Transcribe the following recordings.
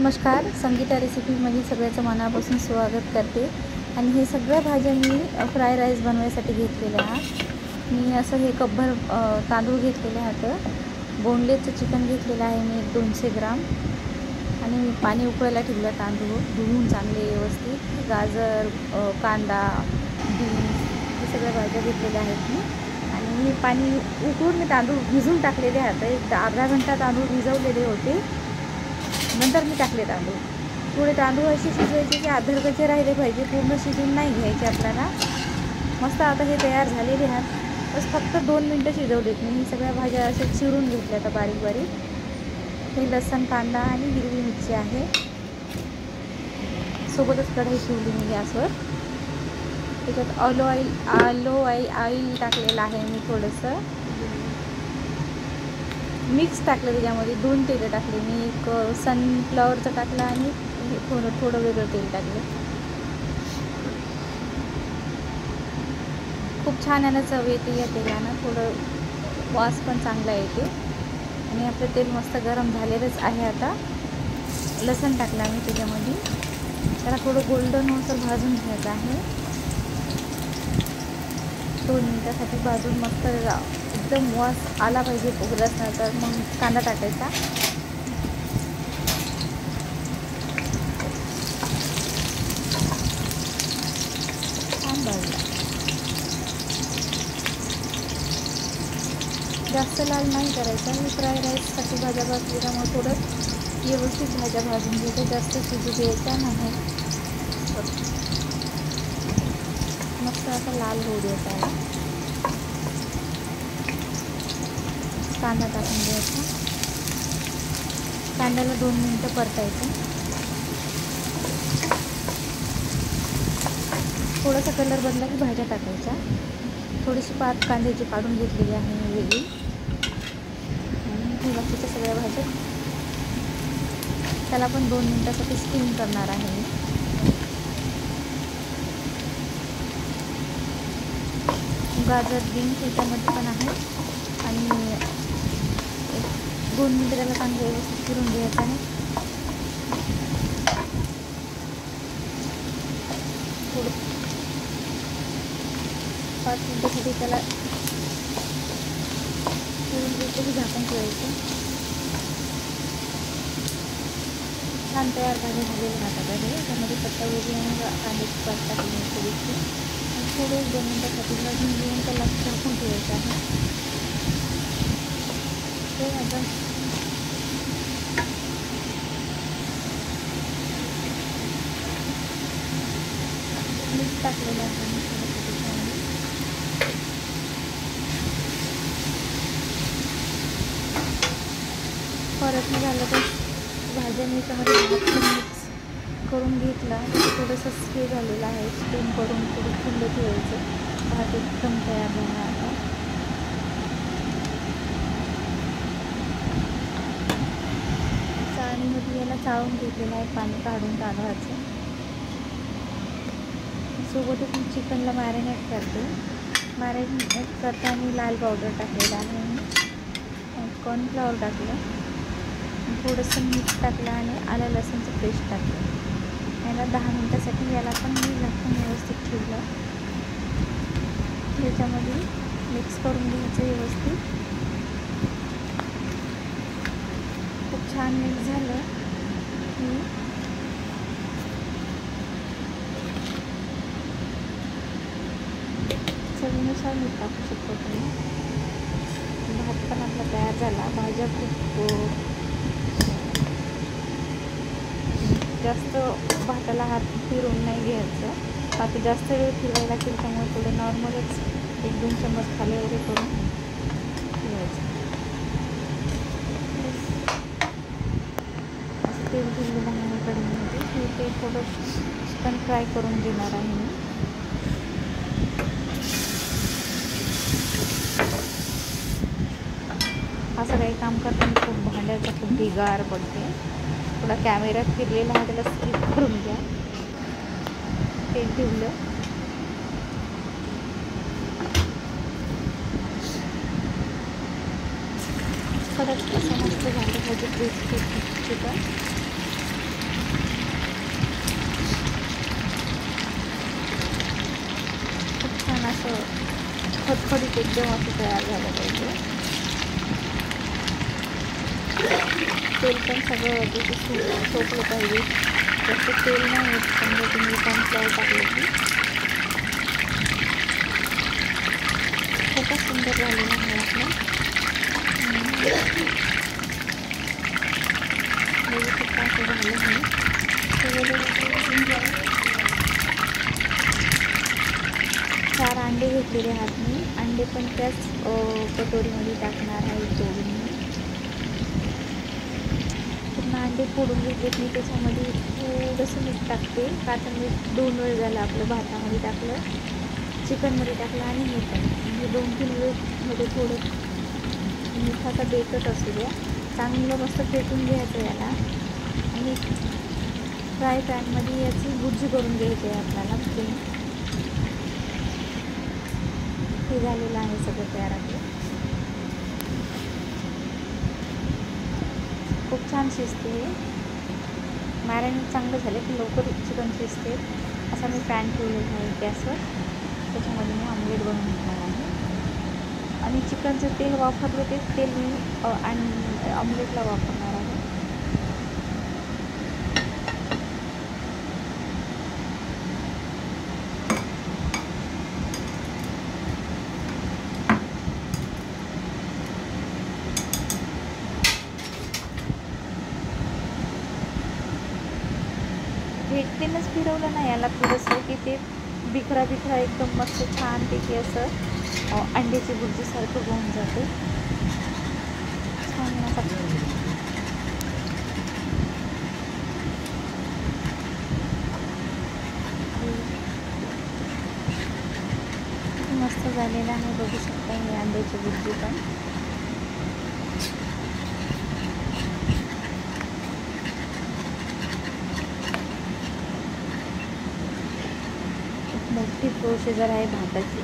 नमस्कार, संगीता रेसिपीमध्ये सगळ्याचं मनापासून स्वागत करते. आणि हे सगळ्या भाज्या मी फ्राय राईस बनवायसाठी घेतलेल्या आहात. मी असं हे कपभर तांदूळ घेतलेले आहेत. बोनलेसचं चिकन घेतलेलं आहे मी 200 ग्राम. आणि मी पाणी उकळायला ठेवलं तांदूळ धुवून चांगले व्यवस्थित. गाजर, कांदा, बीन्स हे सगळ्या भाज्या घेतलेल्या आहेत मी. आणि मी पाणी उकळून मी तांदूळ भिजून टाकलेले आहेत. एक अर्धा घंटा तांदूळ भिजवलेले होते. नंतर मी टाकले तांदूळ. थोडे तांदूळ असे शिजवायचे की अधरकचे राहिले पाहिजे, पूर्ण शिजून नाही घ्यायचे आपल्याला. मस्त आता हे तयार झालेले आहेत. बस फक्त 2 मिनटं शिजवलेत मी. सगळ्या भाज्या अशा चिरून घेतल्या आता बारीक बारीक. हे लसूण, कांदा आणि हिरवी मिरची आहे. सोबतच कढई ठेवली मी गॅसवर. त्याच्यात ऑइल टाकलेलं आहे मी थोडंसं. मिक्स टाकलं त्याच्यामध्ये 2 तेल टाकले मी. एक सनफ्लॉवरचं टाकलं आणि थोडं वेगळं तेल टाकलं. खूप छान यानं चव येते या तेलानं. थोडं वास पण चांगला येते. आणि आपलं तेल मस्त गरम झालेलंच आहे. आता लसूण टाकलं मी त्याच्यामध्ये. त्याला थोडं गोल्डन होऊन भाजून घ्यायचं आहे. 2 मिनटासाठी भाजून मस्त एकदम वास आला पाहिजे लसणाचा. मग कांदा टाकायचा. छान भाजला. जास्त लाल नाही करायचा. मी फ्राय राईससाठी भाज्या भाजली त्यामुळे थोडं व्यवस्थित भाज्या भाजून घ्यायच्या. जास्त शिजू द्यायच्या नाही. मस्त आता लाल होऊ द्यायचा. कांदा टाकून द्यायचा. कांद्याला 2 मिनटं परतायचं. थोडासा कलर बदला की भाज्या टाकायच्या. थोडीशी पात कांद्याची काढून घेतलेली आहे मी वेगळी. आणि बाकीच्या सगळ्या भाज्या त्याला पण 2 मिनटासाठी स्टीम करणार आहे मी. गाजर, बीन्स त्याच्यामध्ये पण आहे. आणि 2 मिनिटं त्याला चांगलं व्यवस्थित फिरून घ्यायचं आहे. थोडं 5 मिनिटासाठी त्याला फिरून घ्यायचं की झाकण ठेवायचं. छान तयार भाज्या झालेल्या राहतात आहे. त्यामध्ये पत्तागोबी आणि कांद्याची पात टाकली थोडीशी. आणि थोडं 2 मिनिटासाठी भाजून घेऊन त्याला झाकून ठेवायचं आहे. ते आपण मीठ टाकलेलं आहे. परत नाही झालं तर भाज्या मी त्यामध्ये मिक्स करून घेतला. थोडंसं हे झालेलं आहे. स्टीम करून थोडं थंड ठेवायचं. भात एकदम तयार झाला आता. चाळणीमध्ये याला चाळून घेतलेलं आहे पाणी काढून तांदळाचं. सोबतच मी चिकनला मॅरिनेट करते. मॅरिनेट करताना लाल पावडर टाकलेला आहे मी. कॉर्नफ्लॉवर टाकलं. थोडंसं मीठ टाकलं आणि आलं लसूणचं पेस्ट टाकलं. याला 10 मिनटासाठी याला पण मी झाकून व्यवस्थित ठेवलं. त्याच्यामध्ये मिक्स करून घ्यायचं व्यवस्थित. खूप छान मिक्स झालं की चवीनुसार मीठ टाकू शकतो तुम्ही. भात पण आपला तयार झाला. भाज्या खूप जास्त भाताला हात फिरून नाही घ्यायचं. बाकी जास्त वेळ फिरवायला लागेल त्यामुळे थोडं नॉर्मलच 1-2 चम्मच खाली वगैरे करून ठेवायचं. असं तेल दिलेलं आहे मी कढईमध्ये. हे तेल थोडं चिकन फ्राय करून घेणार आहे मी. असं काही काम करताना खूप भांड्याचा खूप ढिगार पडते. थोडा कॅमेरा फिरलेला आहे त्याला स्किप करून घ्या. तेल ठेवलं. परत असं मस्त झालं पाहिजे क्रिस्पी चिकन. असं फटफटीत एकदम असं तयार झालं पाहिजे. तेल पण सगळं सोपलं पाहिजे. जास्त तेल नाही होत समजा तुम्ही कॉर्नफ्लॉवर टाकलं की. खूपच सुंदर झालेलं आहे आपलं. असं झालं आहे. 4 अंडे घेतलेले आहात मी. अंडे पण त्याच कटोरीमध्ये टाकणार आहे तोडून मी. पूर्ण अंडे फोडून घेतलेत मी. त्याच्यामध्ये थोडंसं मीठ टाकते. काचं मीठ 2 वेळ झालं आपलं. भातामध्ये टाकलं, चिकनमध्ये टाकलं आणि हे पण म्हणजे 2-3 वेळमध्ये थोडं मिठाचा बेतच असू द्या. चांगलं मस्त फेटून घ्यायचं याला आणि फ्राय पॅनमध्ये याची भुर्जी करून घ्यायची आहे आपल्याला. हे झालेलं आहे सगळं तयार आपलं. खूप छान शिजते. हे मॅरिनेट चांगलं झालं की लवकर चिकन शिजते. असा मी पॅन ठेवलेला आहे गॅसवर. त्याच्यामध्ये मी ऑमलेट बनवून घेणार आहे आणि चिकनचं तेल वापरलं तेच तेल मी ऑमलेटला वापरणार आहे. भेटतेनच फिरवलं ना याला थोडंसं की ते बिखरा एकदम मस्त छानपैकी असं अंड्याची भुर्जीसारखं होऊन जाते. छान मस्त झालेलं आहे. बघू शकता हे अंड्याची भुर्जी पण. मोठी प्रोसिजर आहे भाताची.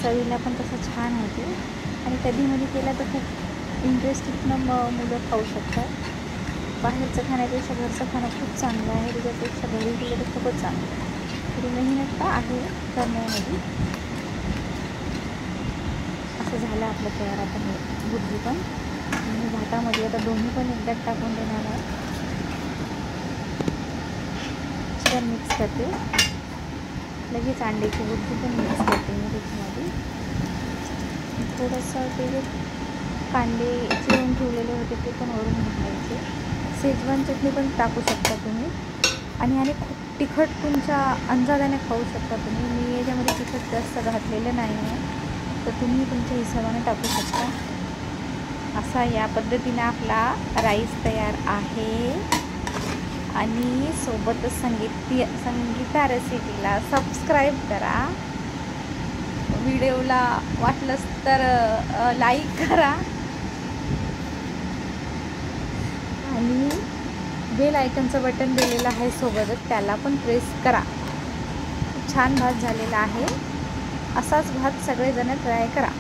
चवीला पण तसं छान होते आणि कधीमध्ये केला तर खूप इंटरेस्टिंगनं मुलं खाऊ शकतात. बाहेरचं खाण्यापेक्षा घरचं खाणं खूप चांगलं आहे. त्याच्यापेक्षा घरी केलं तर खूपच चांगलं आहे. थोडी मेहनत तर आहे करण्यामध्ये. असं झालं आपलं तयार. आता हे भुर्जी पण आणि भातामध्ये आता दोन्ही पण एकदाच टाकून देणार आहे. चिकन मिक्स करते, लगेच अंड्याची भुर्जी पण मिक्स करते मी त्याच्यामध्ये. थोडंसं ते कांदे चिरून ठेवलेले होते ते पण वरून घालायचे. शेजवान चटणी पण टाकू शकता तुम्ही आणि खूप तिखट तुमच्या अंदाजाने खाऊ शकता तुम्ही. मी याच्यामध्ये तिखट जास्त घातलेलं नाही आहे, तर तुम्ही तुमच्या हिशोबाने टाकू शकता. असा या पद्धतीने आपला राईस तयार आहे. आणि सोबतच संगीता रेसिपीला सबस्क्राईब करा. व्हिडिओला वाटलंच तर लाईक करा आणि बेल आयकॉनचं बटन दिलेलं आहे सोबतच, त्याला पण प्रेस करा. खूप छान भात झालेला आहे. असाच भात सगळेजण ट्राय करा.